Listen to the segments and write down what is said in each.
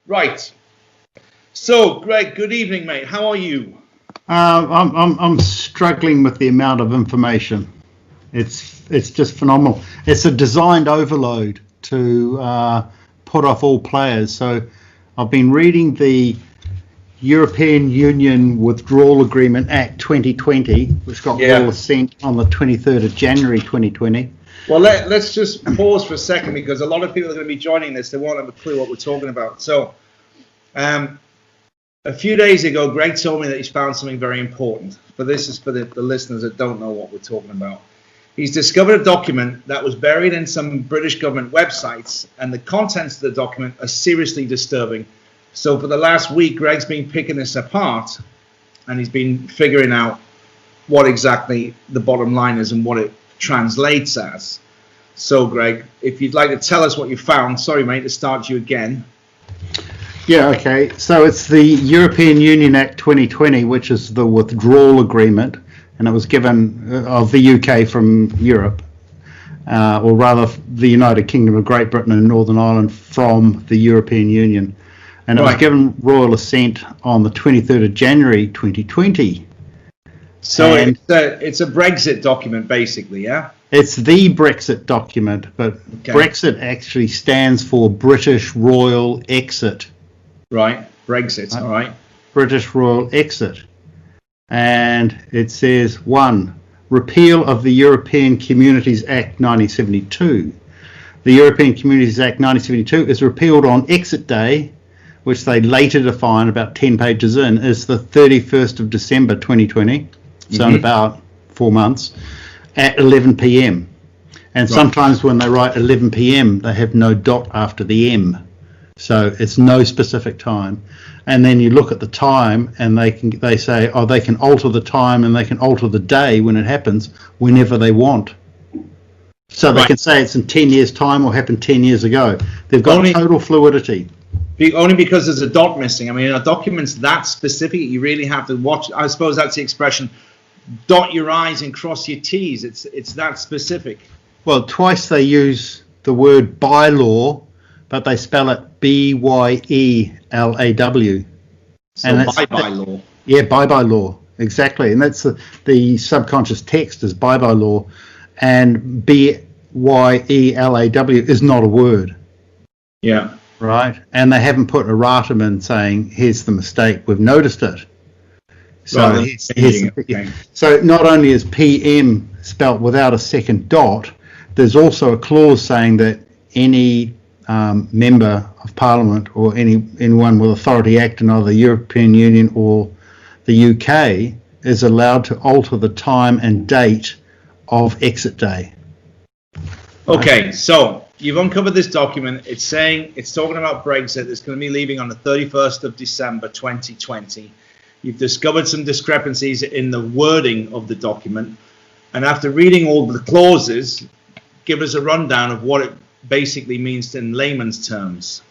Right. So, Greg, good evening, mate. How are you? I'm struggling with the amount of information. It's just phenomenal. It's a designed overload to put off all players. So I've been reading the European Union Withdrawal Agreement Act 2020, which got royal assent on the 23rd of January 2020. Well, let's just pause for a second, because a lot of people are going to be joining this. They won't have a clue what we're talking about. So, a few days ago, Greg told me that he's found something very important. But this is for the listeners that don't know what we're talking about. He's discovered a document that was buried in some British government websites, and the contents of the document are seriously disturbing. So for the last week, Greg's been picking this apart, and he's been figuring out what exactly the bottom line is and what it translates as. So, Greg, if you'd like to tell us what you found. Sorry, mate, to start you again. Yeah, okay. So it's the European Union Act 2020, which is the withdrawal agreement, and it was given of the UK from Europe, or rather the United Kingdom of Great Britain and Northern Ireland from the European Union. And it was given royal assent on the 23rd of January 2020. So it's a Brexit document, basically, yeah? It's the Brexit document, but Brexit actually stands for British Royal Exit. Right, Brexit, all right. British Royal Exit. And it says, 1, repeal of the European Communities Act 1972. The European Communities Act 1972 is repealed on exit day, which they later define about 10 pages in, is the 31st of December 2020. So in about 4 months, at 11 p.m. And sometimes when they write 11 p.m, they have no dot after the M. So it's no specific time. And then you look at the time, and they say, oh, they can alter the time and they can alter the day when it happens whenever they want. So they can say it's in 10 years' time or happened 10 years ago. They've got total fluidity. Only because there's a dot missing. I mean, a document's that specific, you really have to watch. I suppose that's the expression, dot your I's and cross your T's. It's that specific. Well, twice they use the word bylaw, but they spell it B-Y-E-L-A-W. So by-law. Yeah, by-law, exactly. And that's the subconscious text is by-law, and B-Y-E-L-A-W is not a word. Yeah. Right? And they haven't put erratum in saying, here's the mistake, we've noticed it. So, so not only is PM spelt without a second dot, there's also a clause saying that any member of Parliament or anyone with authority acting under the European Union or the UK is allowed to alter the time and date of exit day. Okay, so you've uncovered this document. It's saying, it's talking about Brexit. It's going to be leaving on the 31st of December 2020. You've discovered some discrepancies in the wording of the document. And after reading all the clauses, give us a rundown of what it basically means in layman's terms.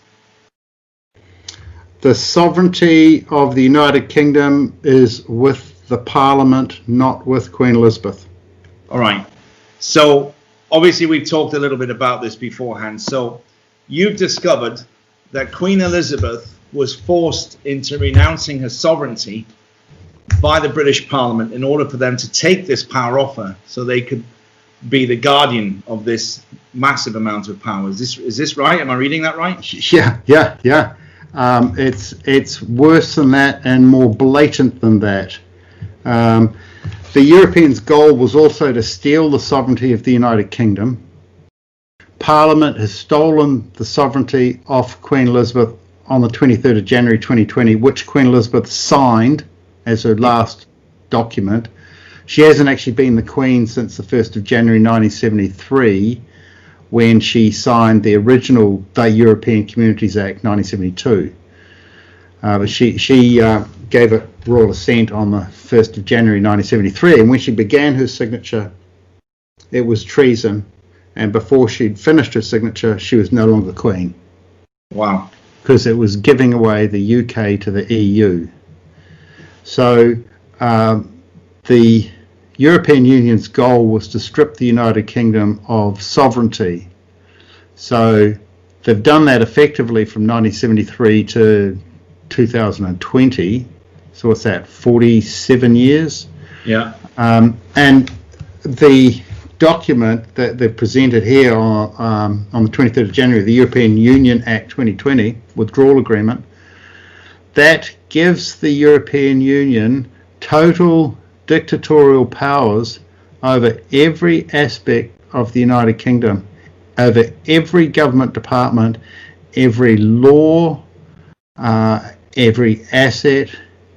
The sovereignty of the United Kingdom is with the Parliament, not with Queen Elizabeth. All right. So obviously we've talked a little bit about this beforehand. So you've discovered that Queen Elizabeth was forced into renouncing her sovereignty by the British Parliament in order for them to take this power off her, so they could be the guardian of this massive amount of power. Is this right? Am I reading that right? Yeah. It's worse than that and more blatant than that. The Europeans' goal was also to steal the sovereignty of the United Kingdom. Parliament has stolen the sovereignty off Queen Elizabeth on the 23rd of January 2020, which Queen Elizabeth signed as her last document. She hasn't actually been the Queen since the 1st of January 1973, when she signed the original European Communities Act 1972. But she gave it royal assent on the 1st of January 1973, and when she began her signature, it was treason, and before she'd finished her signature, she was no longer Queen. Wow. Because it was giving away the UK to the EU. So the European Union's goal was to strip the United Kingdom of sovereignty. So They've done that effectively from 1973 to 2020. So what's that, 47 years? Yeah. And the document that they've presented here on the 23rd of January, the European Union Act 2020 Withdrawal Agreement, that gives the European Union total dictatorial powers over every aspect of the United Kingdom, over every government department, every law, every asset,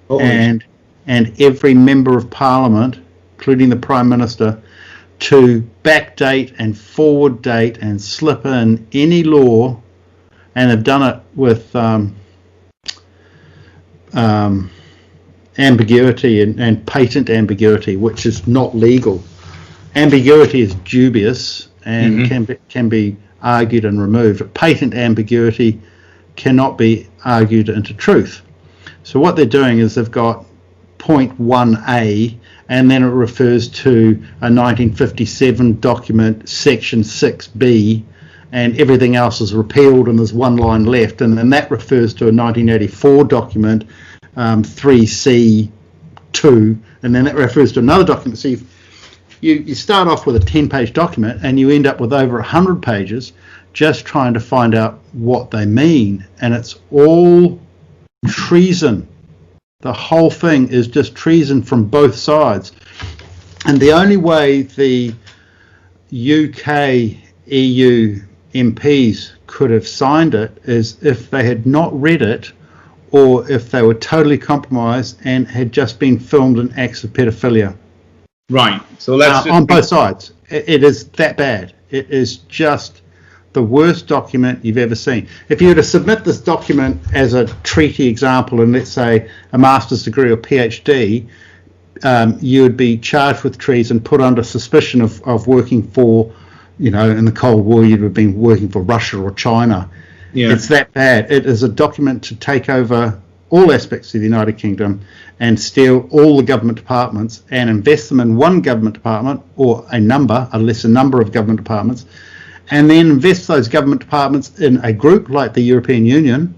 and every member of Parliament, including the Prime Minister, to backdate and forward date and slip in any law, and they've done it with ambiguity and patent ambiguity, which is not legal. Ambiguity is dubious and can be argued and removed. Patent ambiguity cannot be argued into truth. So what they're doing is they've got point 1A, and then it refers to a 1957 document, section 6B, and everything else is repealed and there's one line left, and then that refers to a 1984 document, 3C2, and then that refers to another document. So you start off with a 10-page document and you end up with over 100 pages just trying to find out what they mean, and it's all treason. The whole thing is just treason from both sides. And the only way the UK EU MPs could have signed it is if they had not read it, or if they were totally compromised and had just been filmed in acts of pedophilia. Right. So let's on both sides. It is that bad. It is just the worst document you've ever seen. If you were to submit this document as a treaty example, and let's say a master's degree or PhD, you would be charged with treason, put under suspicion of working for, in the Cold War, you'd have been working for Russia or China. Yeah. It's that bad. It is a document to take over all aspects of the United Kingdom and steal all the government departments and invest them in one government department or a lesser number of government departments, and then invest those government departments in a group like the European Union,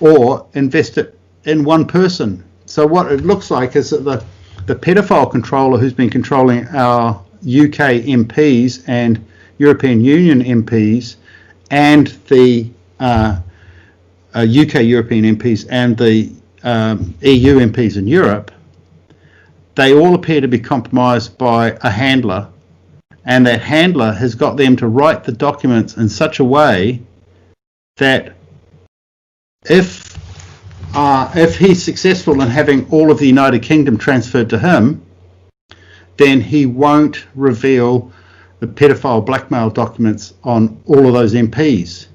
or invest it in one person. So what it looks like is that the pedophile controller who's been controlling our UK MPs and European Union MPs and the UK European MPs and the EU MPs in Europe, they all appear to be compromised by a handler, and that handler has got them to write the documents in such a way that if he's successful in having all of the United Kingdom transferred to him, then he won't reveal the pedophile blackmail documents on all of those MPs.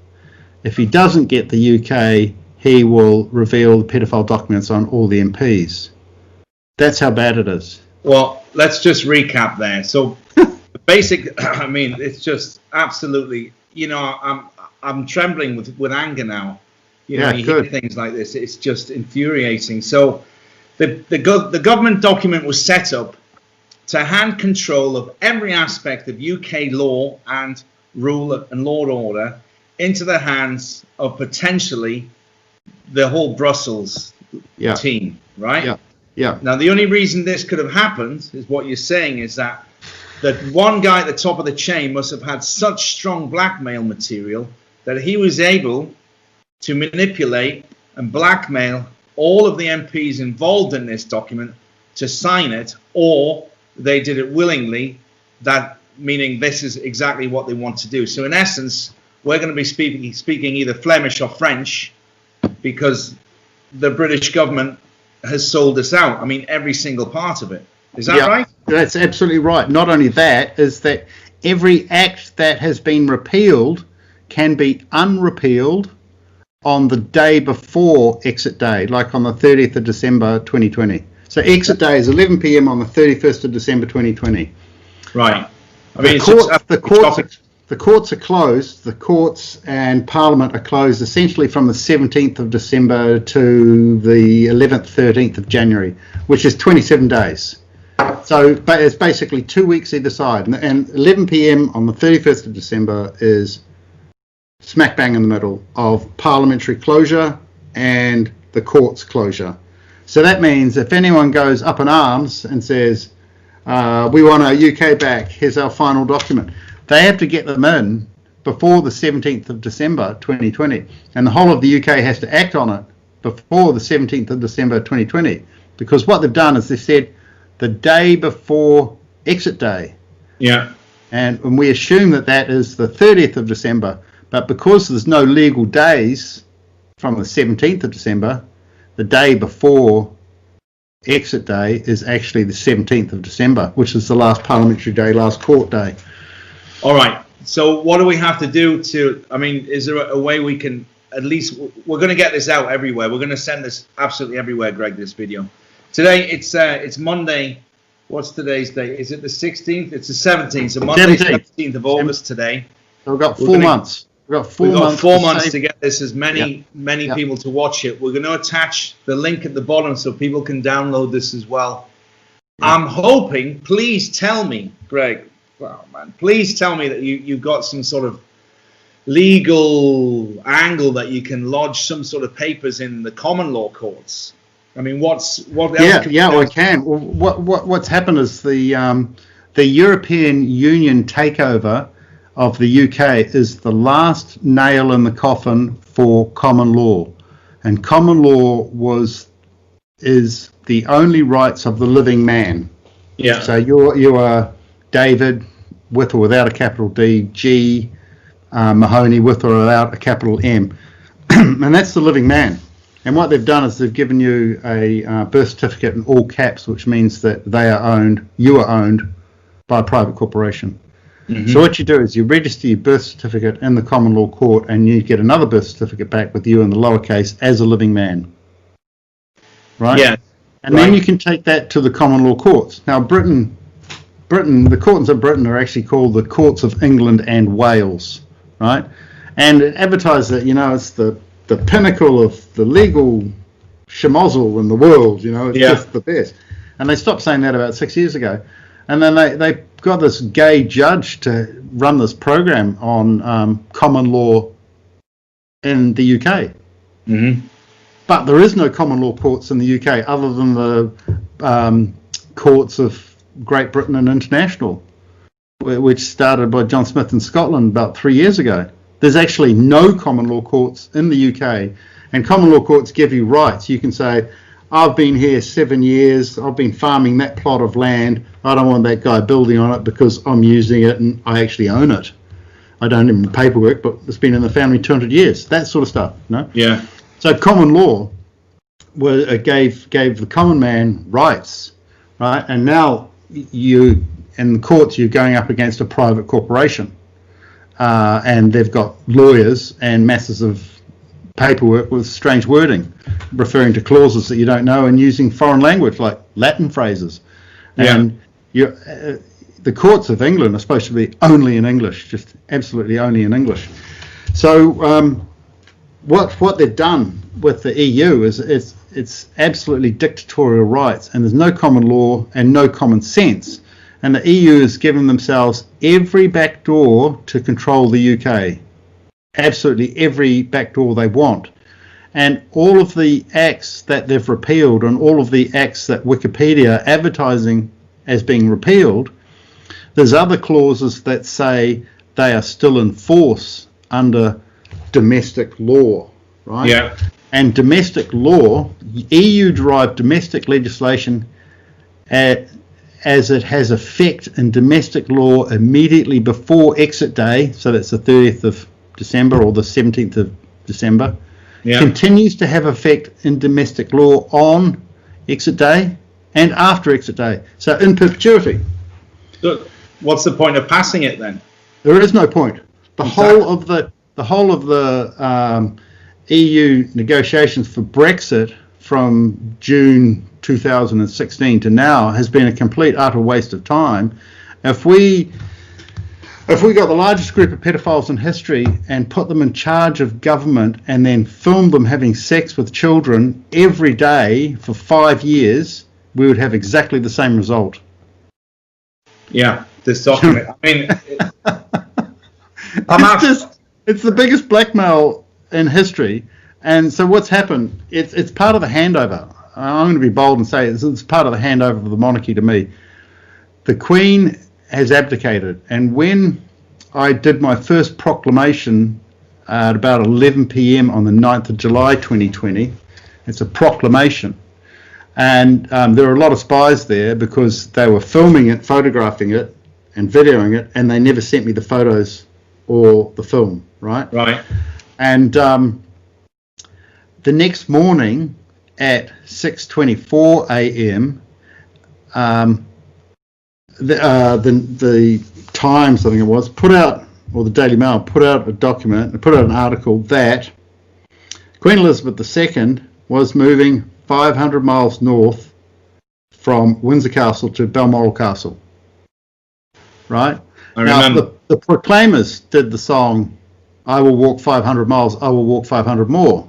If he doesn't get the UK, he will reveal the pedophile documents on all the MPs. That's how bad it is. Well, let's just recap there. So it's just absolutely, I'm trembling with anger now. You hear things like this, it's just infuriating. So the government document was set up to hand control of every aspect of UK law and rule and law and order into the hands of potentially the whole Brussels team, right? Yeah. Now, the only reason this could have happened is what you're saying is that one guy at the top of the chain must have had such strong blackmail material that he was able to manipulate and blackmail all of the MPs involved in this document to sign it, or they did it willingly, that meaning this is exactly what they want to do. So in essence, we're going to be speaking either Flemish or French, because the British government has sold us out. I mean, every single part of it. Is that right? That's absolutely right. Not only that, is that every act that has been repealed can be unrepealed on the day before exit day, like on the 30th of December 2020. So exit day is 11 p.m. on the 31st of December 2020. Right. I mean, the courts are closed. The courts and Parliament are closed essentially from the 17th of December to the 11th, 13th of January, which is 27 days. So but it's basically 2 weeks either side. And 11 p.m. on the 31st of December is smack bang in the middle of parliamentary closure and the courts closure. So that means if anyone goes up in arms and says, we want our UK back, here's our final document, they have to get them in before the 17th of December 2020. And the whole of the UK has to act on it before the 17th of December 2020. Because what they've done is they've said the day before exit day. Yeah. And we assume that that is the 30th of December. But because there's no legal days from the 17th of December, the day before exit day is actually the 17th of December, which is the last parliamentary day, last court day. All right. So what do we have to do to, I mean, is there a way we can, at least, we're going to get this out everywhere. We're going to send this absolutely everywhere, Greg, this video. Today, it's Monday. What's today's date? Is it the 16th? It's the 17th. So Monday, 17th of August today. So we've got 4 months. We've got 4 months to get this as many people to watch it. We're going to attach the link at the bottom so people can download this as well. I'm hoping, please tell me, Greg, please tell me that you've got some sort of legal angle that you can lodge some sort of papers in the common law courts. I mean, what else? I can. Well, what's happened is the European Union takeover of the UK is the last nail in the coffin for common law, and common law is the only rights of the living man. Yeah. So you are David, with or without a capital D, G, Mahoney, with or without a capital M, and that's the living man. And what they've done is they've given you a birth certificate in all caps, which means that you are owned by a private corporation. Mm-hmm. So what you do is you register your birth certificate in the common law court, and you get another birth certificate back with you in the lowercase as a living man. Right? Yeah. And then you can take that to the common law courts. Now, Britain, the courts of Britain are actually called the Courts of England and Wales, right? And it advertises that, it's the pinnacle of the legal schmozzle in the world, it's just the best. And they stopped saying that about 6 years ago. And then they got this gay judge to run this program on common law in the UK. Mm-hmm. But there is no common law courts in the UK other than the courts of Great Britain and International, which started by John Smith in Scotland about 3 years ago. There's actually no common law courts in the UK, and common law courts give you rights. You can say, I've been here 7 years, I've been farming that plot of land, I don't want that guy building on it because I'm using it and I actually own it. I don't even paperwork, but it's been in the family 200 years, that sort of stuff. Yeah. So common law gave the common man rights, right? And now you, in the courts, you're going up against a private corporation. And they've got lawyers and masses of paperwork with strange wording, referring to clauses that you don't know and using foreign language like Latin phrases. And the courts of England are supposed to be only in English, just absolutely only in English. So what they've done with the EU is it's absolutely dictatorial rights, and there's no common law and no common sense. And the EU has given themselves every backdoor to control the UK. Absolutely every backdoor they want. And all of the acts that they've repealed and all of the acts that Wikipedia are advertising as being repealed, there's other clauses that say they are still in force under domestic law, right? Yeah. And domestic law, EU-derived domestic legislation, as it has effect in domestic law immediately before exit day, so that's the 30th of December or the 17th of December, continues to have effect in domestic law on exit day and after exit day, so in perpetuity. So what's the point of passing it then? There is no point. The whole of the EU negotiations for Brexit from June 2016 to now has been a complete utter waste of time. If we got the largest group of pedophiles in history and put them in charge of government and then filmed them having sex with children every day for 5 years, we would have exactly the same result. Yeah, this document. I mean, It's the biggest blackmail in history. And so what's happened, it's part of the handover. I'm going to be bold and say it's part of the handover of the monarchy to me. The Queen has abdicated. And when I did my first proclamation at about 11 p.m. on the 9th of July 2020, it's a proclamation. And there were a lot of spies there because they were filming it, photographing it, and videoing it, and they never sent me the photos or the film, right? Right. And the next morning at 6:24 a.m., the Times, I think it was, put out, or the Daily Mail put out a document, put out an article that Queen Elizabeth II was moving 500 miles north from Windsor Castle to Balmoral Castle. Right? I remember. Now, the Proclaimers did the song, I will walk 500 miles, I will walk 500 more.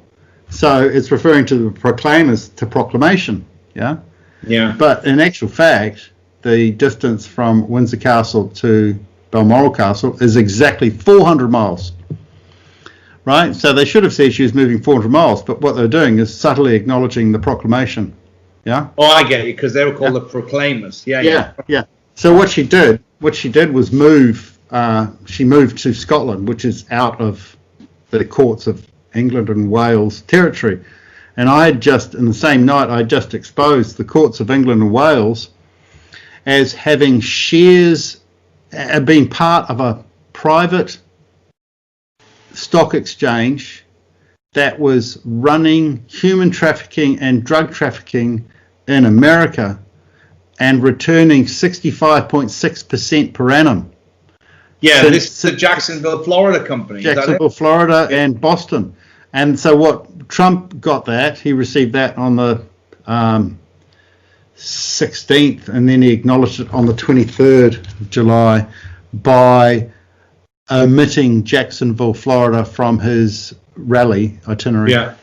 So it's referring to the Proclaimers to proclamation, yeah? Yeah. But in actual fact, the distance from Windsor Castle to Balmoral Castle is exactly 400 miles. Right? So they should have said she was moving 400 miles, but what they're doing is subtly acknowledging the proclamation. Yeah? Oh, I get it, because they were called the Proclaimers. Yeah. So what she did was move, she moved to Scotland, which is out of the courts of England and Wales territory. And I had just, in the same night, I just exposed the courts of England and Wales as having shares, being part of a private stock exchange that was running human trafficking and drug trafficking in America and returning 65.6% per annum. Yeah, this is the Jacksonville, Florida company. Jacksonville, Florida, and Boston. And so what Trump got that, he received that on the 16th, and then he acknowledged it on the 23rd of July by omitting Jacksonville, Florida from his rally itinerary. Yeah.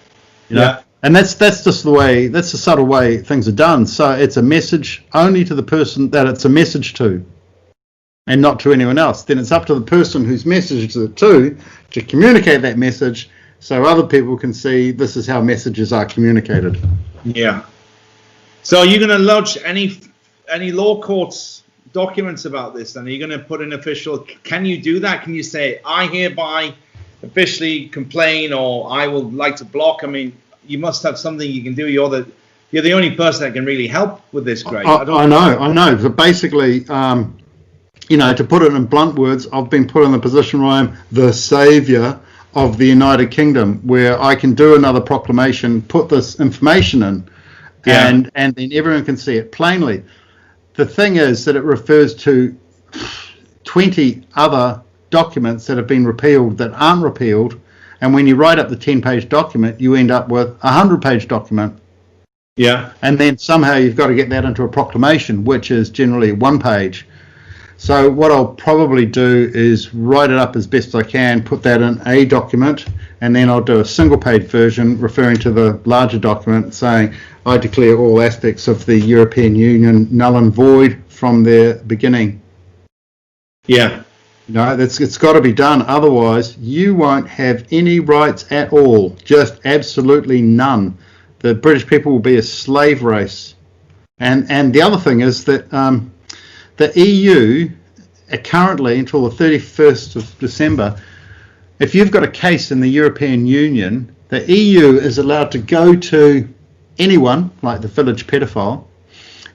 You know? Yeah. And that's just the way, that's the subtle way things are done. So it's a message only to the person that it's a message to, and not to anyone else. Then it's up to the person whose message it to communicate that message so other people can see this is how messages are communicated. Yeah. So are you going to lodge any law courts documents about this? And are you going to put in official, can you do that? Can you say, I hereby officially complain, or I would like to block? I mean, you must have something you can do. You're the only person that can really help with this, Greg. I know. So basically, to put it in blunt words, I've been put in the position where I'm the savior of the United Kingdom, where I can do another proclamation, put this information in, and then everyone can see it plainly. The thing is that it refers to 20 other documents that have been repealed that aren't repealed, and when you write up the 10-page document, you end up with a 100-page document. Yeah. And then somehow you've got to get that into a proclamation, which is generally 1 page. So what I'll probably do is write it up as best I can, put that in a document, and then I'll do a single-page version referring to the larger document saying, I declare all aspects of the European Union null and void from their beginning. Yeah. It's got to be done. Otherwise, you won't have any rights at all, just absolutely none. The British people will be a slave race. And the other thing is that the EU currently, until the 31st of December, if you've got a case in the European Union, the EU is allowed to go to anyone, like the village pedophile,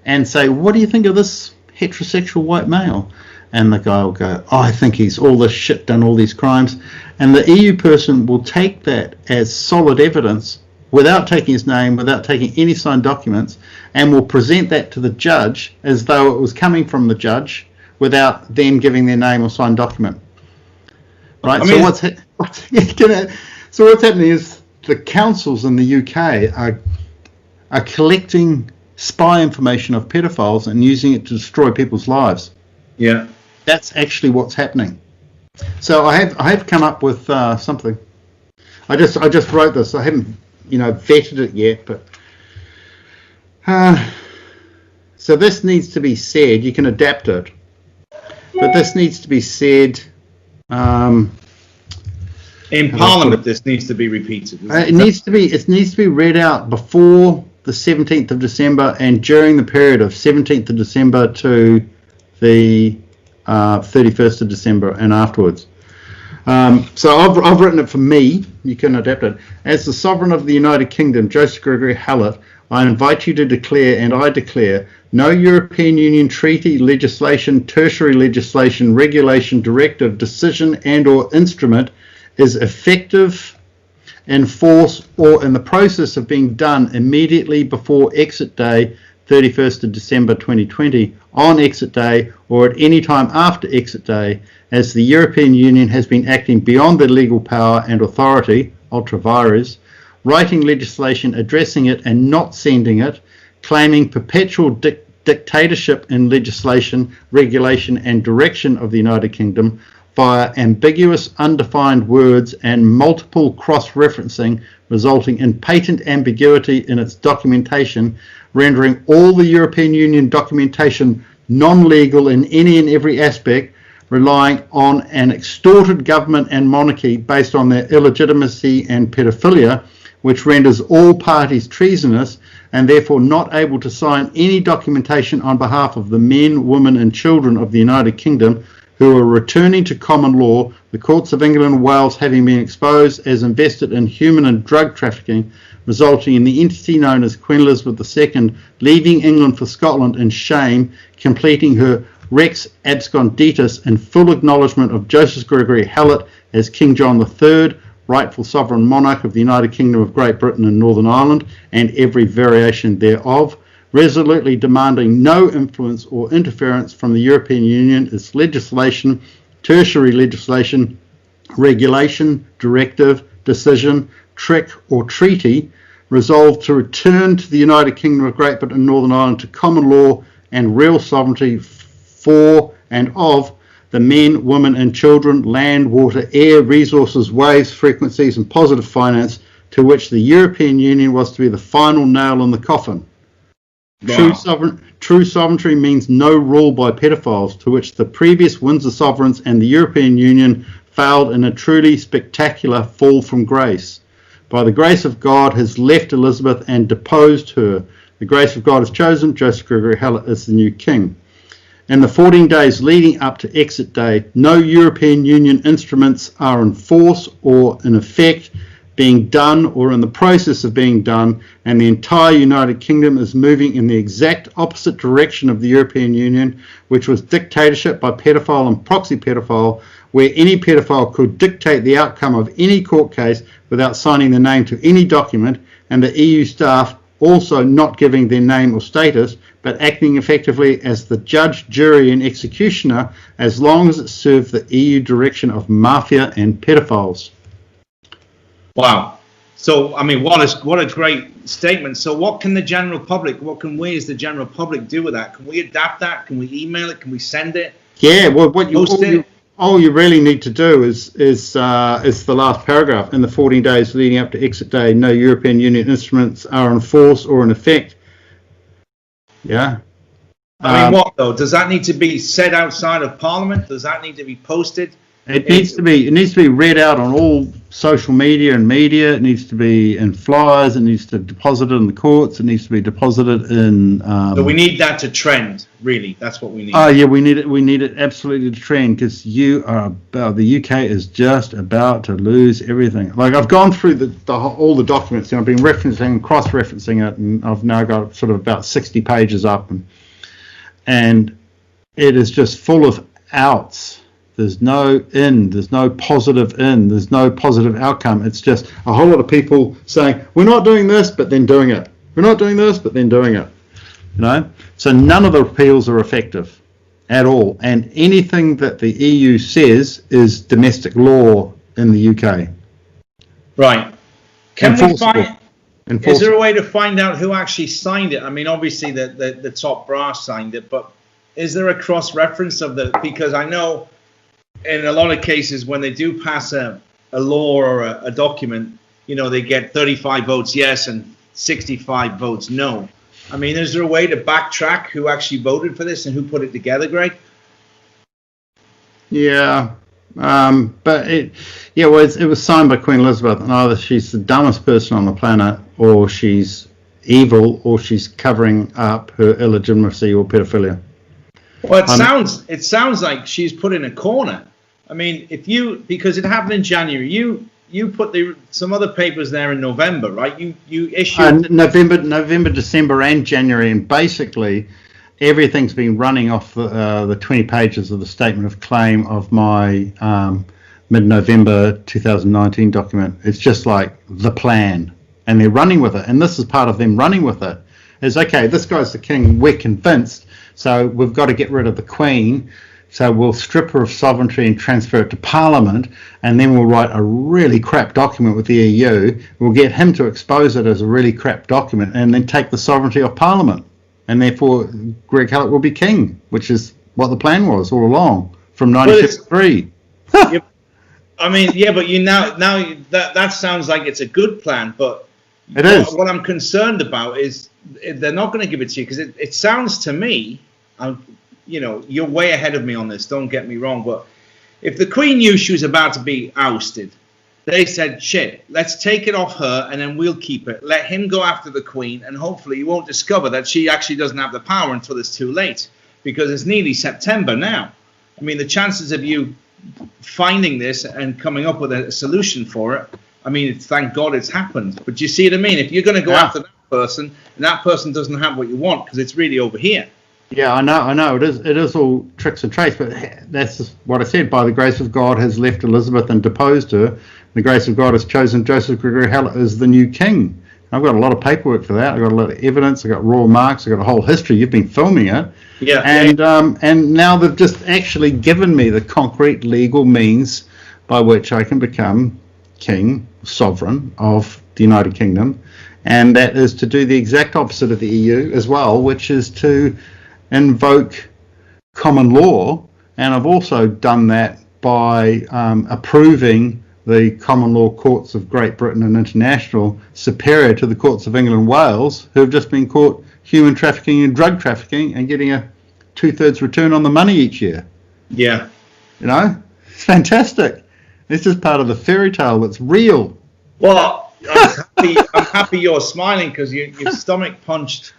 and say, what do you think of this heterosexual white male? And the guy will go, I think he's all this shit, done all these crimes. And the EU person will take that as solid evidence without taking his name, without taking any signed documents, and will present that to the judge as though it was coming from the judge without them giving their name or signed document. Right? So what's happening is the councils in the UK are collecting spy information of pedophiles and using it to destroy people's lives. Yeah. That's actually what's happening. So I have come up with something. I just wrote this. I haven't vetted it yet, but so this needs to be said. You can adapt it, but this needs to be said In Parliament, this needs to be repeated. It needs to be read out before the 17th of December and during the period of 17th of December to the 31st of December and afterwards. So I've written it for me. You can adapt it. As the Sovereign of the United Kingdom, Joseph Gregory Hallett, I invite you to declare, and I declare, no European Union treaty, legislation, tertiary legislation, regulation, directive, decision and or instrument is effective in force or in the process of being done immediately before exit day 31st of December 2020, on exit day or at any time after exit day, as the European Union has been acting beyond their legal power and authority, ultra vires, writing legislation addressing it and not sending it, claiming perpetual dictatorship in legislation, regulation and direction of the United Kingdom via ambiguous, undefined words and multiple cross-referencing, resulting in patent ambiguity in its documentation, rendering all the European Union documentation non-legal in any and every aspect, relying on an extorted government and monarchy based on their illegitimacy and pedophilia, which renders all parties treasonous and therefore not able to sign any documentation on behalf of the men, women and children of the United Kingdom who are returning to common law, the courts of England and Wales having been exposed as invested in human and drug trafficking, resulting in the entity known as Queen Elizabeth II leaving England for Scotland in shame, completing her Rex Absconditus in full acknowledgement of Joseph Gregory Hallett as King John III, rightful sovereign monarch of the United Kingdom of Great Britain and Northern Ireland, and every variation thereof, resolutely demanding no influence or interference from the European Union, its legislation, tertiary legislation, regulation, directive, decision, trick or treaty, resolved to return to the United Kingdom of Great Britain and Northern Ireland to common law and real sovereignty for and of the men, women and children, land, water, air, resources, waves, frequencies and positive finance, to which the European Union was to be the final nail in the coffin. Wow. True sovereignty means no rule by pedophiles, to which the previous Windsor sovereigns and the European Union failed in a truly spectacular fall from grace. By the grace of God has left Elizabeth and deposed her. The grace of God has chosen Joseph Gregory Hallett as the new king. In the 14 days leading up to exit day, no European Union instruments are in force or in effect, being done or in the process of being done, and the entire United Kingdom is moving in the exact opposite direction of the European Union, which was dictatorship by pedophile and proxy pedophile, where any pedophile could dictate the outcome of any court case without signing their name to any document, and the EU staff also not giving their name or status, but acting effectively as the judge, jury and executioner as long as it served the EU direction of mafia and pedophiles. Wow. So, I mean, what a great statement. So what can the general public, what can we as the general public do with that? Can we adapt that? Can we email it? Can we send it? Yeah, well, all you really need to do is the last paragraph. In the 14 days leading up to exit day, no European Union instruments are in force or in effect. Yeah. I mean, what though? Does that need to be said outside of Parliament? Does that need to be posted? It needs to be read out on all social media and media. It needs to be in flyers. It needs to be deposited in the courts. It needs to be deposited in. So we need that to trend. Really, that's what we need. Oh yeah, we need it. We need it absolutely to trend, because the UK is just about to lose everything. Like, I've gone through all the documents. I've been referencing, cross-referencing it, and I've now got sort of about 60 pages up, and it is just full of outs. There's no in, there's no positive in, there's no positive outcome. It's just a whole lot of people saying, we're not doing this, but then doing it. We're not doing this, but then doing it. You know? So none of the repeals are effective at all. And anything that the EU says is domestic law in the UK. Right. Can we find, is there a way to find out who actually signed it? I mean, obviously the top brass signed it, but is there a cross-reference of because I know in a lot of cases, when they do pass a law or a document, you know, they get 35 votes yes and 65 votes no. I mean, is there a way to backtrack who actually voted for this and who put it together, Greg? Yeah. But it was signed by Queen Elizabeth, and either she's the dumbest person on the planet, or she's evil, or she's covering up her illegitimacy or pedophilia. Well, it sounds like she's put in a corner. I mean, because it happened in January, you put some other papers there in November, right? You issued November, December, and January, and basically everything's been running off the 20 pages of the statement of claim of my mid-November 2019 document. It's just like the plan, and they're running with it. And this is part of them running with it. Is okay, this guy's the king, we're convinced, so we've got to get rid of the Queen. So we'll strip her of sovereignty and transfer it to Parliament, and then we'll write a really crap document with the EU. We'll get him to expose it as a really crap document, and then take the sovereignty of Parliament. And therefore, Greg Hallett will be king, which is what the plan was all along from 1953. I mean, yeah, but now that sounds like it's a good plan, but it is. What I'm concerned about is they're not going to give it to you, because it sounds to me, you're way ahead of me on this, don't get me wrong, but if the Queen knew she was about to be ousted, they said, shit, let's take it off her and then we'll keep it. Let him go after the Queen, and hopefully you won't discover that she actually doesn't have the power until it's too late, because it's nearly September now. I mean, the chances of you finding this and coming up with a solution for it, I mean, thank God it's happened. But you see what I mean? If you're going to go after that person, and that person doesn't have what you want because it's really over here. Yeah, I know. It is all tricks and traits, but that's just what I said. By the grace of God has left Elizabeth and deposed her. The grace of God has chosen Joseph Gregory Hallett as the new king. I've got a lot of paperwork for that. I've got a lot of evidence. I've got raw marks. I've got a whole history. You've been filming it. Yeah. And now they've just actually given me the concrete legal means by which I can become king, sovereign of the United Kingdom. And that is to do the exact opposite of the EU as well, which is to invoke common law. And I've also done that by approving the common law courts of Great Britain and international superior to the courts of England and Wales, who have just been caught human trafficking and drug trafficking and getting a 2/3 return on the money each year. Yeah. It's fantastic. This is part of the fairy tale that's real. Well, I'm happy you're smiling, because your stomach punched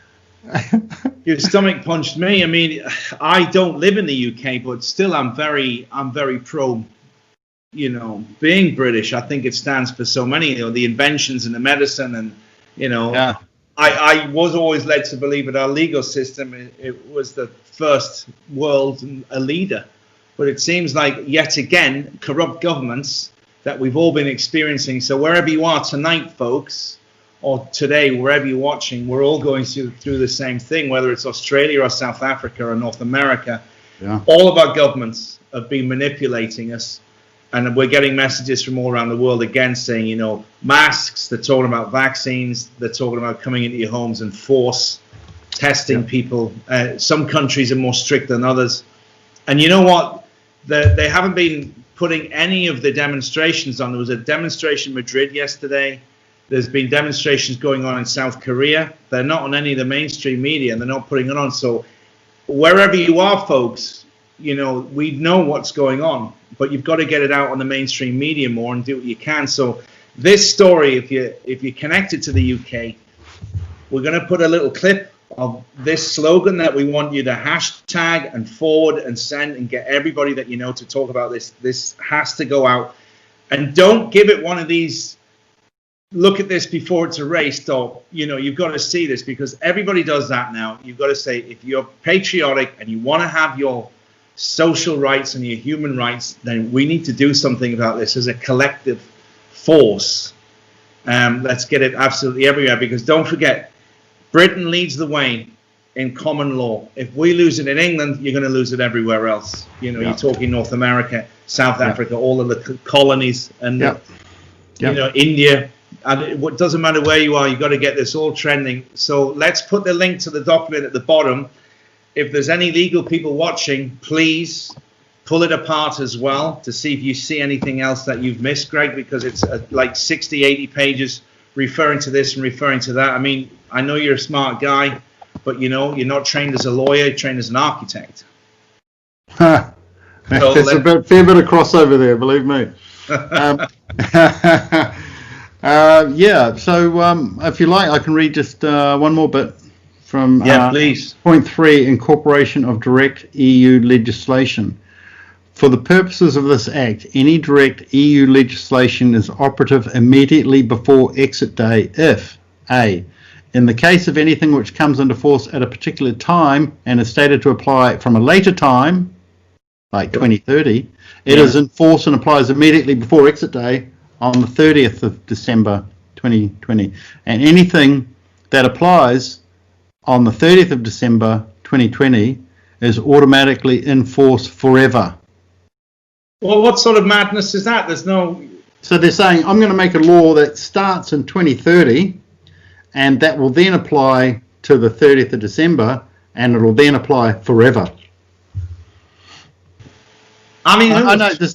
me. I mean, I don't live in the UK, but still I'm very pro, being British. I think it stands for so many, the inventions and the medicine, and Yeah. I was always led to believe that our legal system, it was the first world and a leader. But it seems like, yet again, corrupt governments that we've all been experiencing. So wherever you are tonight, folks, or today, wherever you're watching, we're all going through the same thing, whether it's Australia or South Africa or North America. Yeah. All of our governments have been manipulating us. And we're getting messages from all around the world again saying, masks, they're talking about vaccines, they're talking about coming into your homes and force testing people. Some countries are more strict than others. And you know what? They haven't been putting any of the demonstrations on. There was a demonstration in Madrid yesterday. There's been demonstrations going on in South Korea. They're not on any of the mainstream media, and they're not putting it on. So wherever you are, folks, we know what's going on, but you've got to get it out on the mainstream media more and do what you can. So this story, if you're connected to the UK, we're going to put a little clip of this slogan that we want you to hashtag and forward and send and get everybody that you know to talk about this. This has to go out. And don't give it one of these, look at this before it's erased, or, you've got to see this, because everybody does that now. You've got to say, if you're patriotic and you want to have your social rights and your human rights, then we need to do something about this as a collective force. Let's get it absolutely everywhere, because don't forget, Britain leads the way in common law. If we lose it in England, you're going to lose it everywhere else. You're talking North America, South Africa, all of the colonies, and India. And it doesn't matter where you are, you've got to get this all trending. So let's put the link to the document at the bottom. If there's any legal people watching, please pull it apart as well to see if you see anything else that you've missed, Greg, because it's like 60, 80 pages referring to this and referring to that. I mean, I know you're a smart guy, but you're not trained as a lawyer, you're trained as an architect. So There's a fair bit of crossover there, believe me. Yeah, so if you like, I can read just one more bit from please. Point 3, incorporation of direct EU legislation. For the purposes of this Act, any direct EU legislation is operative immediately before exit day if A. In the case of anything which comes into force at a particular time and is stated to apply from a later time, like 2030, it is in force and applies immediately before exit day on the 30th of December 2020. And anything that applies on the 30th of December 2020 is automatically in force forever. Well, what sort of madness is that? There's no... So they're saying, I'm going to make a law that starts in 2030, and that will then apply to the 30th of December, and it will then apply forever. I mean, I know, it's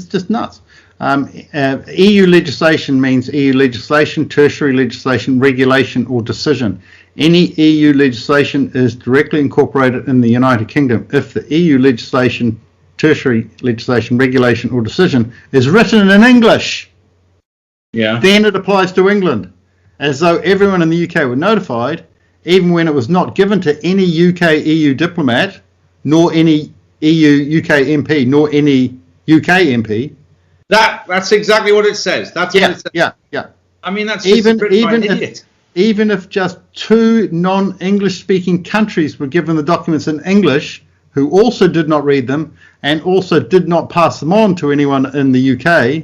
just nuts. EU legislation means EU legislation, tertiary legislation, regulation, or decision. Any EU legislation is directly incorporated in the United Kingdom if the EU legislation, tertiary legislation, regulation, or decision is written in English. Yeah. Then it applies to England, as though everyone in the UK were notified, even when it was not given to any UK EU diplomat, nor any EU UK MP, nor any UK MP. That's exactly what it says. That's what it says. Yeah. I mean, that's just written by an idiot. Even if just 2 non-English speaking countries were given the documents in English, who also did not read them and also did not pass them on to anyone in the UK,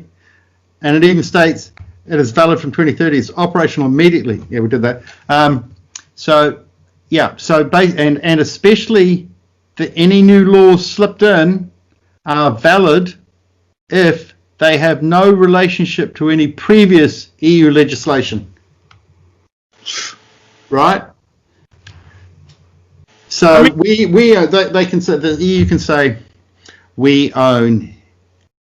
and it even states it is valid from 2030, it's operational immediately. Yeah, we did that. And especially any new laws slipped in are valid if they have no relationship to any previous EU legislation. Right? So they can say, the EU can say, we own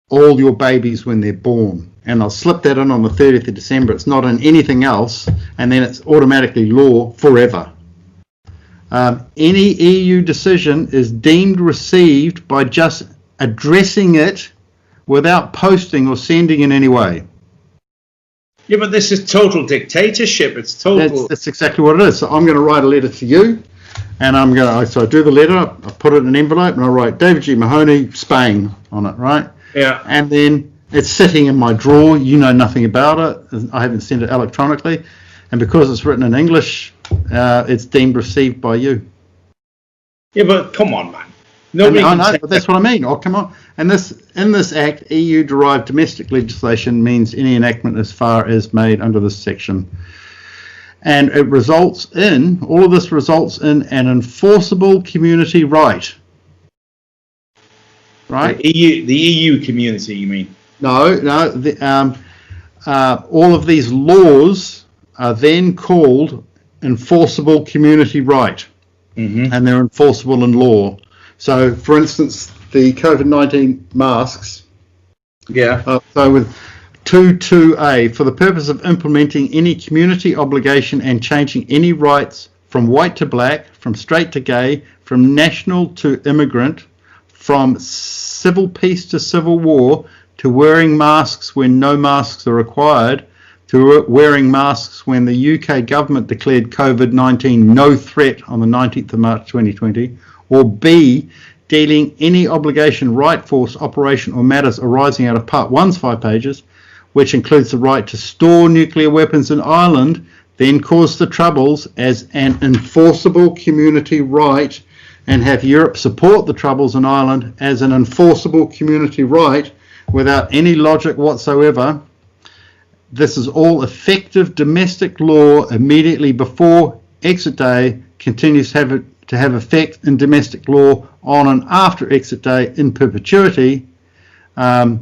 all your babies when they're born, and I'll slip that in on the 30th of December. It's not in anything else, and then it's automatically law forever. Any EU decision is deemed received by just addressing it without posting or sending in any way. Yeah, but this is total dictatorship. It's total. That's exactly what it is. So I'm going to write a letter to you, and so I do the letter, I put it in an envelope, and I write David G. Mahoney, Spain on it, right? Yeah. And then it's sitting in my drawer. You know nothing about it. I haven't sent it electronically, and because it's written in English, it's deemed received by you. Yeah, but come on, man. I know, but that's what I mean. Oh, come on. And in this Act, EU-derived domestic legislation means any enactment as far as made under this section. And all of this results in an enforceable community right. Right? The EU community, you mean? No. All of these laws are then called enforceable community right. Mm-hmm. And they're enforceable in law. So, for instance, the COVID-19 masks. Yeah. So with 2.2a, for the purpose of implementing any community obligation and changing any rights from white to black, from straight to gay, from national to immigrant, from civil peace to civil war, to wearing masks when no masks are required, to wearing masks when the UK government declared COVID-19 no threat on the 19th of March 2020, or B, dealing any obligation, right, force, operation, or matters arising out of Part 1's 5 pages, which includes the right to store nuclear weapons in Ireland, then cause the Troubles as an enforceable community right, and have Europe support the Troubles in Ireland as an enforceable community right without any logic whatsoever. This is all effective domestic law immediately before exit day, continues to have effect in domestic law on and after exit day in perpetuity. So,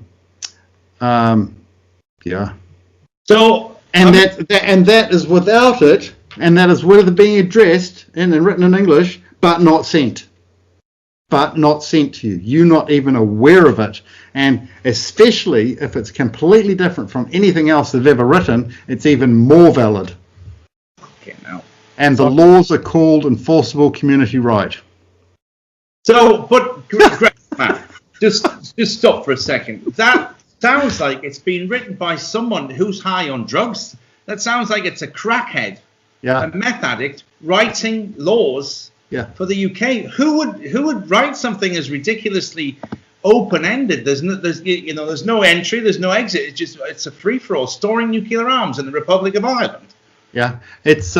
that is without it, and that is with it being addressed and written in English, but not sent. But not sent to you. You're not even aware of it. And especially if it's completely different from anything else they've ever written, it's even more valid. Okay, now. And the laws are called enforceable community right. So, but just stop for a second. That sounds like it's been written by someone who's high on drugs. That sounds like it's a crackhead, a meth addict writing laws for the UK. Who would write something as ridiculously open-ended? There's no entry, there's no exit. It's a free-for-all, storing nuclear arms in the Republic of Ireland. Yeah, it's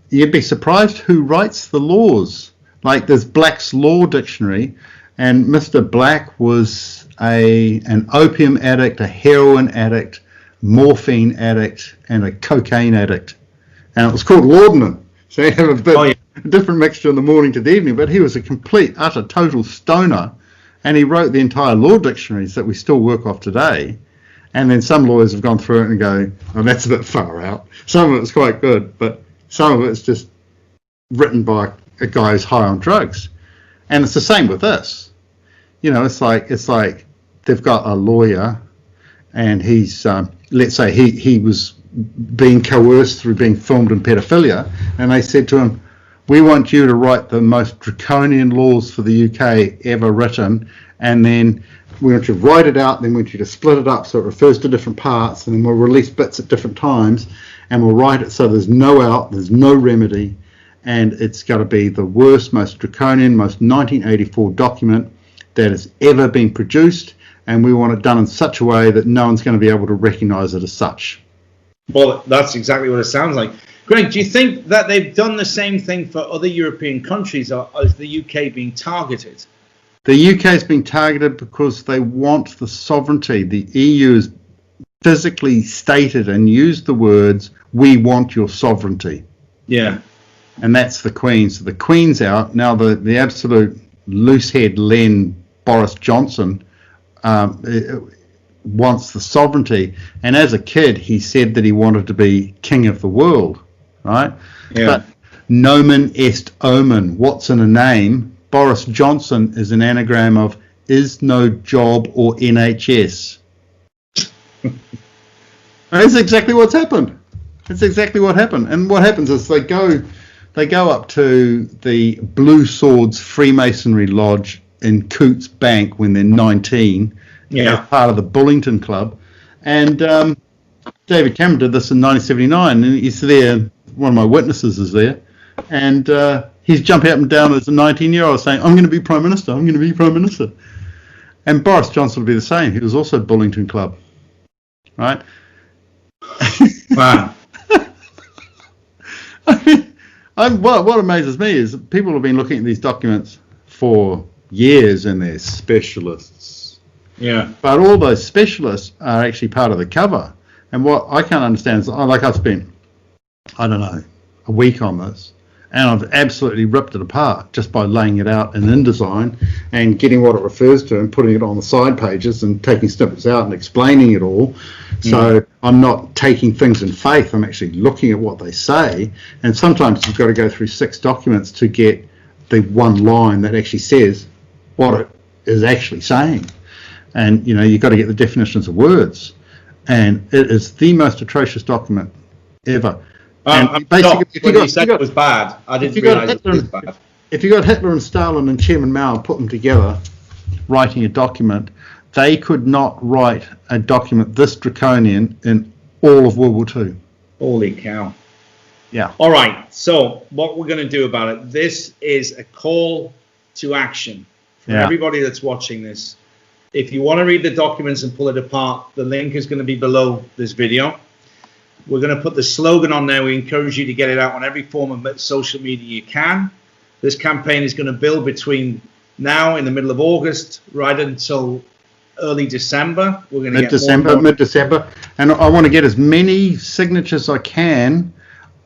you'd be surprised who writes the laws. Like there's Black's Law Dictionary, and Mr. Black was an opium addict, a heroin addict, morphine addict, and a cocaine addict, and it was called laudanum. So you have a different mixture in the morning to the evening, but he was a complete, utter, total stoner, and he wrote the entire law dictionaries that we still work off today. And then some lawyers have gone through it and go, oh, that's a bit far out. Some of it's quite good, but some of it's just written by a guy who's high on drugs. And it's the same with this. It's like they've got a lawyer, and he's let's say he was being coerced through being filmed in pedophilia, and they said to him, we want you to write the most draconian laws for the UK ever written, and then we want you to write it out, then we want you to split it up so it refers to different parts, and then we'll release bits at different times, and we'll write it so there's no out, there's no remedy, and it's got to be the worst, most draconian, most 1984 document that has ever been produced, and we want it done in such a way that no one's going to be able to recognise it as such. Well, that's exactly what it sounds like. Greg, do you think that they've done the same thing for other European countries, or is the UK being targeted? The UK has been targeted because they want the sovereignty. The EU has physically stated and used the words, we want your sovereignty. Yeah. And that's the Queen. So the Queen's out. Now the absolute loosehead Len Boris Johnson wants the sovereignty. And as a kid, he said that he wanted to be king of the world, right? Yeah. But nomen est omen. What's in a name? Boris Johnson is an anagram of is no job or NHS. That's exactly what's happened. That's exactly what happened. And what happens is they go up to the Blue Swords Freemasonry Lodge in Cootes Bank when they're 19, as part of the Bullington Club. And David Cameron did this in 1979, and he's there. One of my witnesses is there, and he's jumping up and down as a 19-year-old saying, I'm going to be Prime Minister, I'm going to be Prime Minister. And Boris Johnson will be the same. He was also Bullington Club, right? Wow. What amazes me is that people have been looking at these documents for years, and they're specialists. Yeah. But all those specialists are actually part of the cover. And what I can't understand is, I've spent, I don't know, a week on this, and I've absolutely ripped it apart just by laying it out in InDesign and getting what it refers to and putting it on the side pages and taking snippets out and explaining it all. So I'm not taking things in faith, I'm actually looking at what they say. And sometimes you've got to go through 6 documents to get the one line that actually says what it is actually saying. And, you've got to get the definitions of words. And it is the most atrocious document ever. And basically, when you said it was bad, I didn't realise it was bad. If you got Hitler and Stalin and Chairman Mao and put them together, writing a document, they could not write a document this draconian in all of World War II. Holy cow. Yeah. All right. So what we're going to do about it, this is a call to action for everybody that's watching this. If you want to read the documents and pull it apart, the link is going to be below this video. We're going to put the slogan on there. We encourage you to get it out on every form of social media you can. This campaign is going to build between now in the middle of August right until early December. We're going to mid-December. And I want to get as many signatures as I can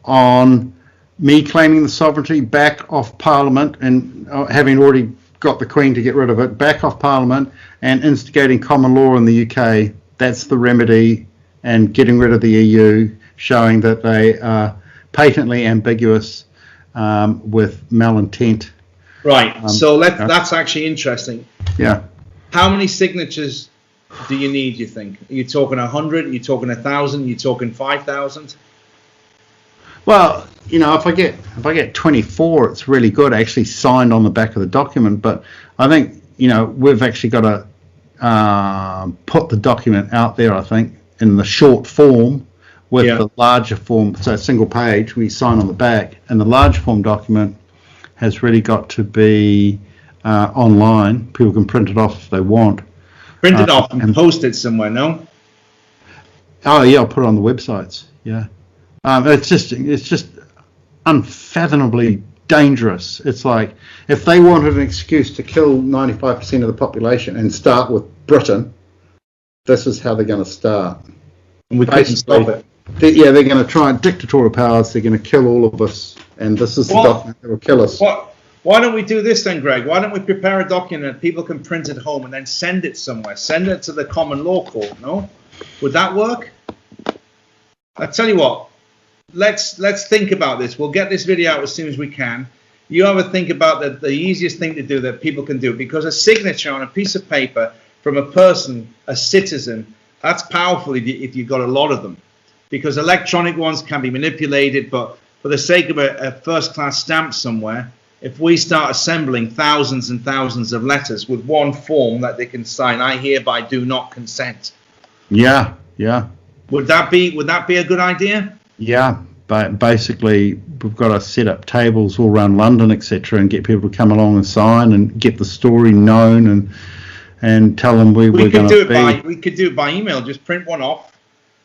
on me claiming the sovereignty back off Parliament, and having already got the Queen to get rid of it, back off Parliament, and instigating common law in the UK. That's the remedy. And getting rid of the EU, showing that they are patently ambiguous with malintent. Right. So that's actually interesting. Yeah. How many signatures do you need, you think? Are you talking 100? Are you talking 1,000? Are you talking 5,000? Well, if I get 24, it's really good, actually signed on the back of the document. But I think, we've actually got to put the document out there, I think, in the short form with the larger form, so a single page we sign on the back, and the large form document has really got to be online. People can print it off if they want. Print it off and post it somewhere, no? Oh yeah, I'll put it on the websites. Yeah, it's just unfathomably dangerous. It's like if they wanted an excuse to kill 95% of the population and start with Britain, this is how they're going to start. And we couldn't stop it. They're going to try dictatorial powers. They're going to kill all of us, and this is the document that will kill us. Why don't we do this then, Greg? Why don't we prepare a document that people can print at home and then send it somewhere? Send it to the common law court, no? Would that work? I tell you what, let's think about this. We'll get this video out as soon as we can. You have a think about the easiest thing to do that people can do, because a signature on a piece of paper from a person, a citizen, that's powerful if you've got a lot of them, because electronic ones can be manipulated. But for the sake of a first-class stamp somewhere, if we start assembling thousands and thousands of letters with one form that they can sign, I hereby do not consent. Yeah. Would that be a good idea? Yeah, but basically we've got to set up tables all around London, etc., and get people to come along and sign and get the story known and tell them we're going to be. We could do it by email. Just print one off,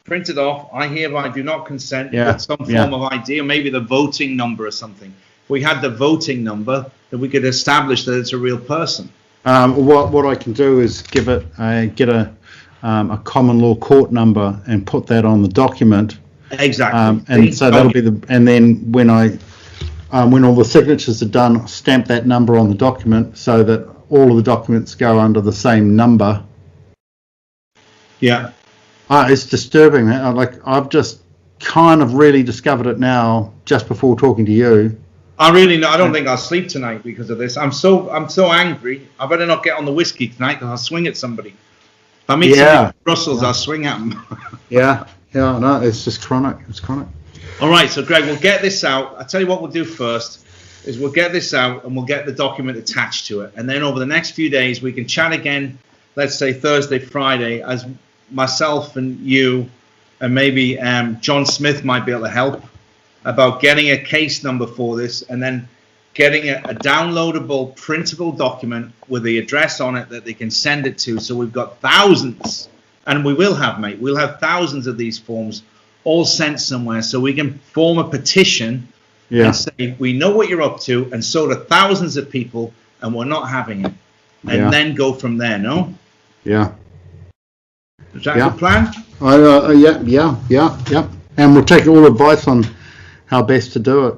print it off. I hereby do not consent. With some form of ID, or maybe the voting number or something. If we had the voting number, then we could establish that it's a real person. What I can do is get a common law court number and put that on the document. Exactly. And so that'll be and then when all the signatures are done, stamp that number on the document so that all of the documents go under the same number. Yeah. It's disturbing. I've just kind of really discovered it now just before talking to you. I don't think I'll sleep tonight because of this. I'm so angry. I better not get on the whiskey tonight because I'll swing at somebody. If I meet somebody in Brussels, I'll swing at them. No, it's just chronic. It's chronic. All right, so Greg, we'll get this out. I'll tell you what we'll do first is we'll get this out and we'll get the document attached to it. And then over the next few days, we can chat again, let's say Thursday, Friday, as myself and you and maybe John Smith might be able to help about getting a case number for this and then getting a downloadable, printable document with the address on it that they can send it to. So we've got thousands, and we will have, mate, we'll have thousands of these forms all sent somewhere so we can form a petition and say, we know what you're up to, and so do thousands of people, and we're not having it. And then go from there, no? Yeah. Is that a good plan? Yeah. And we'll take all advice on how best to do it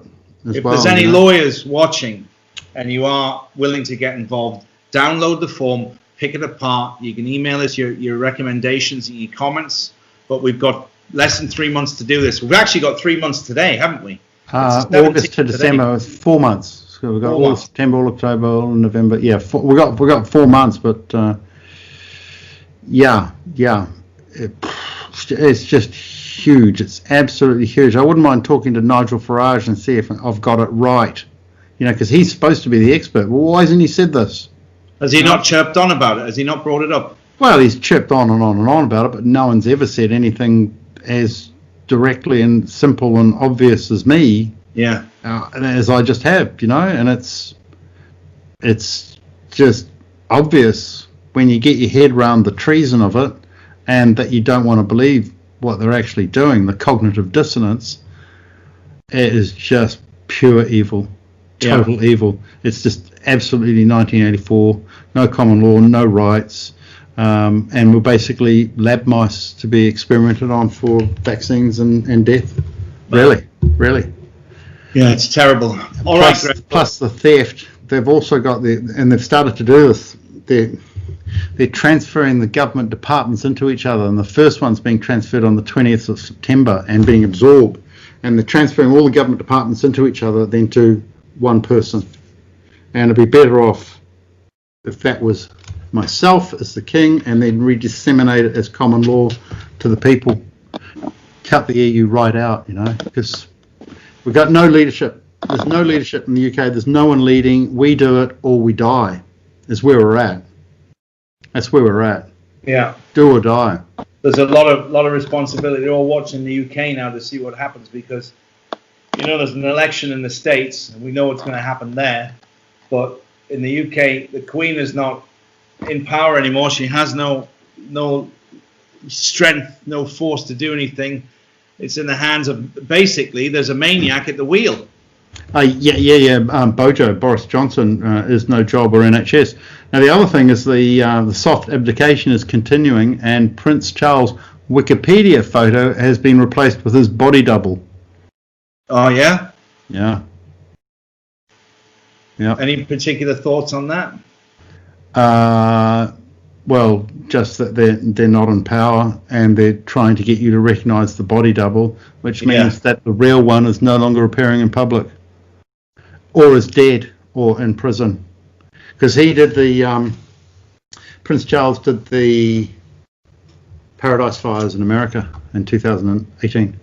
as if well. If there's any lawyers watching and you are willing to get involved, download the form, pick it apart. You can email us your recommendations and your comments, but we've got less than 3 months to do this. We've actually got 3 months today, haven't we? August to December is 4 months. So we've got all September, all October, all November. Yeah, we got 4 months, but it's just huge. It's absolutely huge. I wouldn't mind talking to Nigel Farage and see if I've got it right, because he's supposed to be the expert. Well, why hasn't he said this? Has he not chirped on about it? Has he not brought it up? Well, he's chirped on and on and on about it, but no one's ever said anything as directly and simple and obvious as me. Yeah. As I just have, and it's just obvious when you get your head around the treason of it and that you don't want to believe what they're actually doing, the cognitive dissonance. It is just pure evil, total evil. It's just absolutely 1984, no common law, no rights, and we're basically lab mice to be experimented on for vaccines and death. Really. Yeah, it's terrible. Plus the theft. They've also got and they've started to do this. They're transferring the government departments into each other, and the first one's being transferred on the 20th of September and being absorbed, and they're transferring all the government departments into each other then to one person. And it'd be better off if that was myself as the king and then redisseminate it as common law to the people. Cut the EU right out, because we've got no leadership. There's no leadership in the UK. There's no one leading. We do it or we die is where we're at. That's where we're at. Yeah. Do or die. There's a lot of responsibility. They're all watching the UK now to see what happens because, there's an election in the States and we know what's going to happen there. But in the UK, the Queen is not in power anymore. She has no strength, no force to do anything. It's in the hands of, basically, there's a maniac at the wheel. Bojo, Boris Johnson, is no job or NHS. Now, the other thing is the soft abdication is continuing, and Prince Charles' Wikipedia photo has been replaced with his body double. Oh, yeah? Yeah. Yeah. Any particular thoughts on that? Well, just that they're not in power and they're trying to get you to recognise the body double, which means that the real one is no longer appearing in public, or is dead, or in prison. Because he did Prince Charles did the Paradise Fires in America in 2018.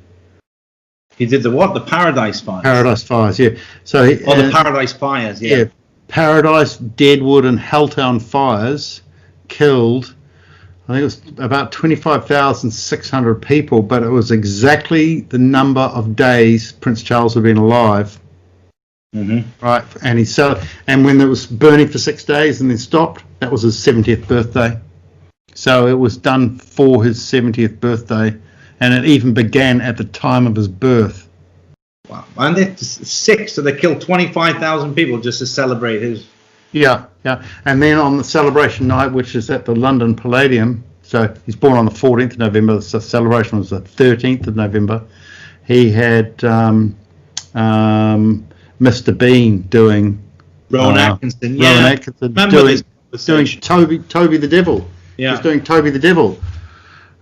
He did the what? The Paradise Fires? Paradise Fires, yeah. So the Paradise Fires, yeah. Yeah, Paradise, Deadwood and Helltown fires killed, I think it was about 25,600 people, but it was exactly the number of days Prince Charles had been alive. Mm-hmm. Right, and when it was burning for 6 days and then stopped, that was his 70th birthday. So it was done for his 70th birthday, and it even began at the time of his birth. Wow, and it's sick, so they killed 25,000 people just to celebrate his. Yeah, and then on the celebration night, which is at the London Palladium, so he's born on the 14th of November, the celebration was the 13th of November, he had Mr. Bean doing Rowan Atkinson, Rowan Atkinson doing Toby the Devil. Yeah. He's doing Toby the Devil,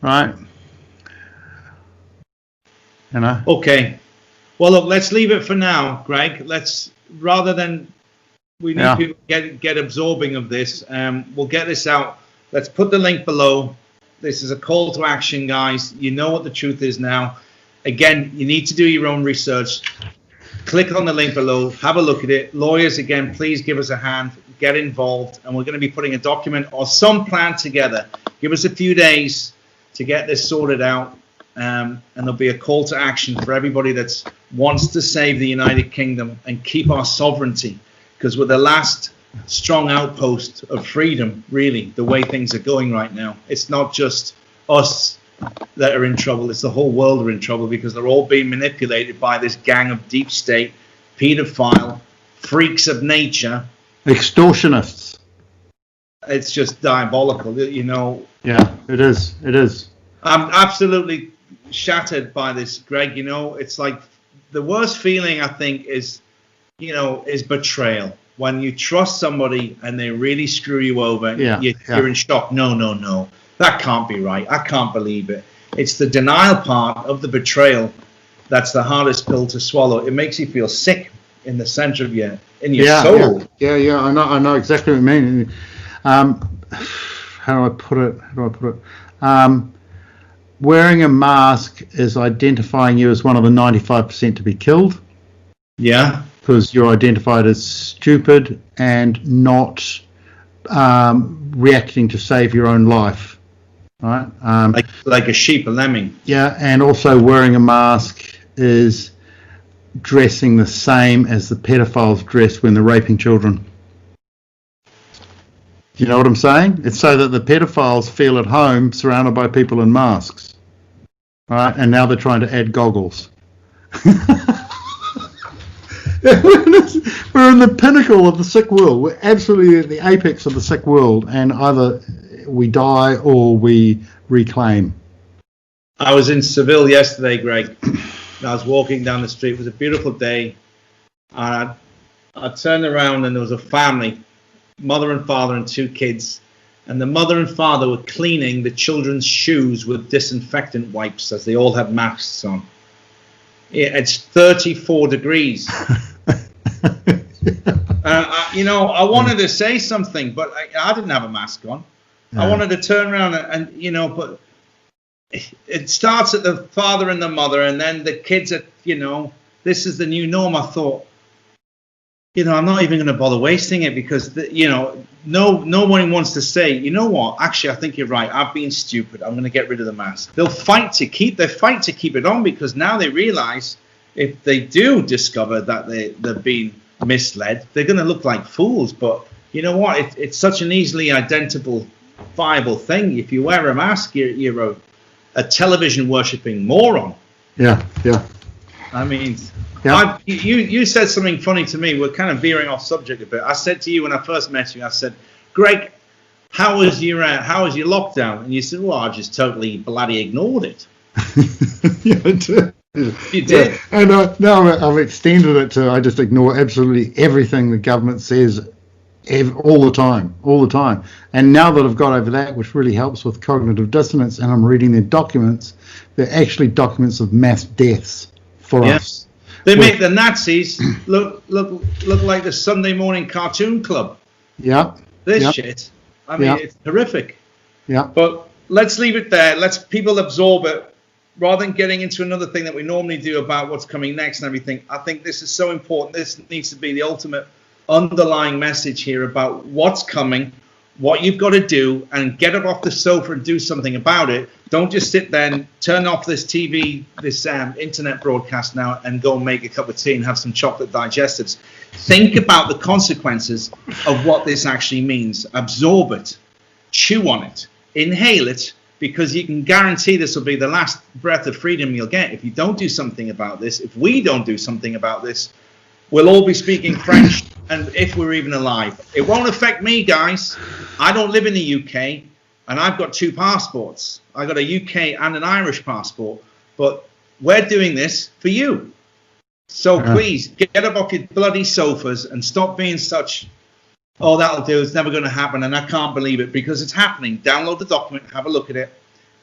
right? Okay. Well, look, let's leave it for now, Greg. Rather than we need people to get absorbing of this, we'll get this out. Let's put the link below. This is a call to action, guys. You know what the truth is now. Again, you need to do your own research. Click on the link below, have a look at it. Lawyers, again, please give us a hand, get involved, and we're going to be putting a document or some plan together. Give us a few days to get this sorted out, and there'll be a call to action for everybody that wants to save the United Kingdom and keep our sovereignty, because we're the last strong outpost of freedom, really, the way things are going right now. It's not just us that are in trouble, it's the whole world are in trouble because they're all being manipulated by this gang of deep state, pedophile, freaks of nature. Extortionists. It's just diabolical, Yeah, it is. I'm absolutely shattered by this, Greg. It's like the worst feeling, I think, is betrayal. When you trust somebody and they really screw you over, you're in shock. No. That can't be right. I can't believe it. It's the denial part of the betrayal that's the hardest pill to swallow. It makes you feel sick in the center of your soul. Yeah. I know exactly what you mean. How do I put it? Wearing a mask is identifying you as one of the 95% to be killed. Yeah. Because you're identified as stupid and not reacting to save your own life. Right, like a sheep, a lemming. Yeah, and also wearing a mask is dressing the same as the pedophiles dress when they're raping children. Do you know what I'm saying? It's so that the pedophiles feel at home surrounded by people in masks. Right, and now they're trying to add goggles. We're in the pinnacle of the sick world. We're absolutely at the apex of the sick world, and either we die or we reclaim. I was in Seville yesterday, Greg. I was walking down the street. It was a beautiful day. I turned around and there was a family, mother and father and two kids. And the mother and father were cleaning the children's shoes with disinfectant wipes as they all had masks on. It's 34 degrees. I wanted to say something, but I didn't have a mask on. I wanted to turn around and but it starts at the father and the mother, and then the kids are, this is the new norm. I thought, I'm not even going to bother wasting it because, no one wants to say, you know what, actually, I think you're right. I've been stupid. I'm going to get rid of the mask. They'll fight to keep it on because now they realize if they do discover that they've been misled, they're going to look like fools. But you know what? It's such an easily identifiable thing. If you wear a mask, you're a television worshipping moron. Yeah. I mean, yeah. You said something funny to me. We're kind of veering off subject a bit. I said to you when I first met you, I said, Greg, how was your lockdown? And you said, well, I just totally bloody ignored it. Yeah, I did. You did. Yeah. And now I've extended it to I just ignore absolutely everything the government says all the time. And now that I've got over that, which really helps with cognitive dissonance, and I'm reading their documents, they're actually documents of mass deaths for us. They make the Nazis look like the Sunday morning cartoon club. Yeah. Shit. I mean, it's horrific. Yeah. But let's leave it there. Let's people absorb it rather than getting into another thing that we normally do about what's coming next and everything. I think this is so important. This needs to be the ultimate underlying message here about what's coming, what you've got to do, and get up off the sofa and do something about it. Don't just sit there and turn off this TV, this internet broadcast now and go and make a cup of tea and have some chocolate digestives. Think about the consequences of what this actually means. Absorb it, chew on it, inhale it, because you can guarantee this will be the last breath of freedom you'll get. If you don't do something about this, if we don't do something about this, we'll all be speaking French, and if we're even alive. It won't affect me, guys. I don't live in the UK, and I've got 2 passports. I've got a UK and an Irish passport, but we're doing this for you. So please, get up off your bloody sofas and stop being such, oh, that'll do, it's never going to happen, and I can't believe it, because it's happening. Download the document, have a look at it,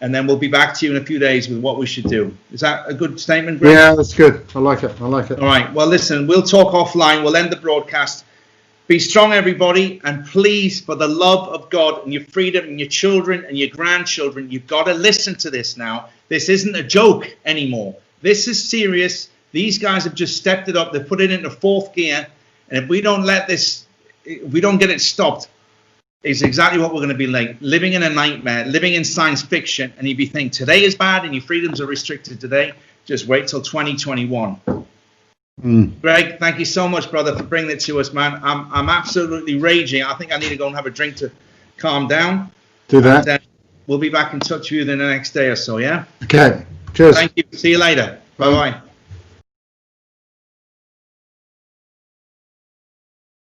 and then we'll be back to you in a few days with what we should do. Is that a good statement, Greg? Yeah, that's good. I like it. All right. Well, listen, we'll talk offline. We'll end the broadcast. Be strong, everybody. And please, for the love of God and your freedom and your children and your grandchildren, you've got to listen to this now. This isn't a joke anymore. This is serious. These guys have just stepped it up. They've put it into 4th gear. And if we don't if we don't get it stopped, it's exactly what we're going to be like, living in a nightmare, living in science fiction. And if you think today is bad and your freedoms are restricted today, just wait till 2021. Greg, thank you so much, brother, for bringing it to us, man. I'm absolutely raging. I think I need to go and have a drink to calm down. Do that. And, we'll be back in touch with you in the next day or so, yeah? Okay. Cheers. Thank you. See you later. Bye-bye.